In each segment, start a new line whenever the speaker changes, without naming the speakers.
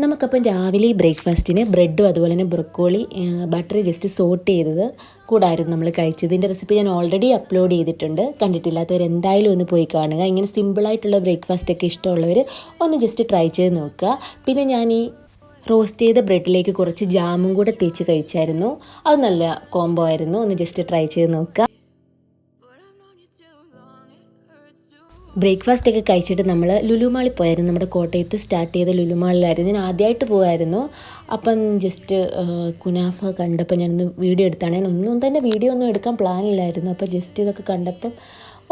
നമുക്കപ്പം രാവിലെ ബ്രേക്ക്ഫാസ്റ്റിന് ബ്രെഡും അതുപോലെ തന്നെ ബ്രൊക്കോളി ബട്ടർ ജസ്റ്റ് സോട്ട് ചെയ്തത് കൂടായിരുന്നു നമ്മൾ കഴിച്ചത്. ഇതിൻ്റെ റെസിപ്പി ഞാൻ ഓൾറെഡി അപ്ലോഡ് ചെയ്തിട്ടുണ്ട്. കണ്ടിട്ടില്ലാത്തവർ എന്തായാലും ഒന്ന് പോയി കാണുക. ഇങ്ങനെ സിമ്പിളായിട്ടുള്ള ബ്രേക്ക്ഫാസ്റ്റൊക്കെ ഇഷ്ടമുള്ളവർ ഒന്ന് ജസ്റ്റ് ട്രൈ ചെയ്ത് നോക്കുക. പിന്നെ ഞാൻ ഈ റോസ്റ്റ് ചെയ്ത ബ്രെഡിലേക്ക് കുറച്ച് ജാമും കൂടെ തേച്ച് കഴിച്ചായിരുന്നു. അത് നല്ല കോംബോ ആയിരുന്നു. ഒന്ന് ജസ്റ്റ് ട്രൈ ചെയ്ത് നോക്കുക. ബ്രേക്ക്ഫാസ്റ്റ് ഒക്കെ കഴിച്ചിട്ട് നമ്മൾ ലുലു മാളിൽ പോയായിരുന്നു. നമ്മുടെ കോട്ടയത്ത് സ്റ്റാർട്ട് ചെയ്ത ലുലു മാളിലായിരുന്നു. ഞാൻ ആദ്യമായിട്ട് പോകായിരുന്നു. അപ്പം ജസ്റ്റ് കുനാഫ കണ്ടപ്പോൾ ഞാനൊന്ന് വീഡിയോ എടുത്താണ്. ഞാൻ ഒന്നും തന്നെ വീഡിയോ ഒന്നും എടുക്കാൻ പ്ലാനില്ലായിരുന്നു. അപ്പോൾ ജസ്റ്റ് ഇതൊക്കെ കണ്ടപ്പം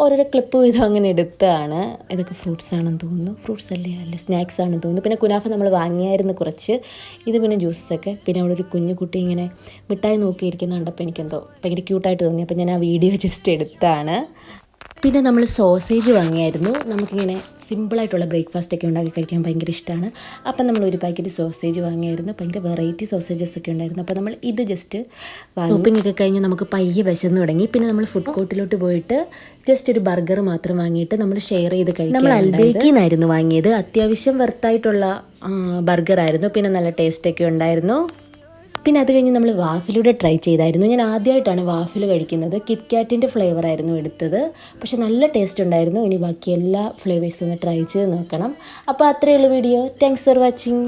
ഓരോരോ ക്ലിപ്പ് വീതം അങ്ങനെ എടുത്തതാണ്. ഇതൊക്കെ ഫ്രൂട്ട്സ് ആണെന്ന് തോന്നുന്നു. ഫ്രൂട്ട്സ് അല്ല സ്നാക്സ് ആണെന്ന് തോന്നുന്നു. പിന്നെ കുനാഫ നമ്മൾ വാങ്ങിയായിരുന്നു കുറച്ച്. ഇത് പിന്നെ ജ്യൂസൊക്കെ. പിന്നെ അവിടെ ഒരു കുഞ്ഞു കുട്ടി ഇങ്ങനെ മിഠായി നോക്കിയിരിക്കുന്ന കണ്ടപ്പോൾ എനിക്കെന്തോ ഭയങ്കര ക്യൂട്ടായിട്ട് തോന്നി. അപ്പോൾ ഞാൻ ആ വീഡിയോ ജസ്റ്റ് എടുത്താണ്. പിന്നെ നമ്മൾ സോസേജ് വാങ്ങിയായിരുന്നു. നമുക്കിങ്ങനെ സിമ്പിളായിട്ടുള്ള ബ്രേക്ക്ഫാസ്റ്റൊക്കെ ഉണ്ടാക്കി കഴിക്കാൻ ഭയങ്കര ഇഷ്ടമാണ്. അപ്പം നമ്മൾ ഒരു പാക്കറ്റ് സോസേജ് വാങ്ങിയായിരുന്നു. ഭയങ്കര വെറൈറ്റി സോസേജസ് ഒക്കെ ഉണ്ടായിരുന്നു. അപ്പോൾ നമ്മൾ ഇത് ജസ്റ്റ് ഷോപ്പിംഗ് ഒക്കെ കഴിഞ്ഞ് നമുക്ക് പയ്യെ വിശന്ന് തുടങ്ങി. പിന്നെ നമ്മൾ ഫുഡ് കോർട്ടിലോട്ട് പോയിട്ട് ജസ്റ്റ് ഒരു ബർഗർ മാത്രം വാങ്ങിയിട്ട് നമ്മൾ ഷെയർ ചെയ്ത് കഴിക്കും. നമ്മൾ അൽബേക്കിൽ നിന്നായിരുന്നു വാങ്ങിയത്. അത്യാവശ്യം വെർത്തായിട്ടുള്ള ബർഗറായിരുന്നു. പിന്നെ നല്ല ടേസ്റ്റൊക്കെ ഉണ്ടായിരുന്നു. പിന്നെ അത് കഴിഞ്ഞ് നമ്മൾ വാഫിലൂടെ ട്രൈ ചെയ്തായിരുന്നു. ഞാൻ ആദ്യമായിട്ടാണ് വാഫിൽ കഴിക്കുന്നത്. കിറ്റ്കാറ്റിൻ്റെ ഫ്ലേവറായിരുന്നു എടുത്തത്. പക്ഷെ നല്ല ടേസ്റ്റ് ഉണ്ടായിരുന്നു. ഇനി ബാക്കി എല്ലാ ഫ്ലേവേഴ്സും ഒന്ന് ട്രൈ ചെയ്ത് നോക്കണം. അപ്പോൾ അത്രയേ ഉള്ളൂ വീഡിയോ. Thanks for watching.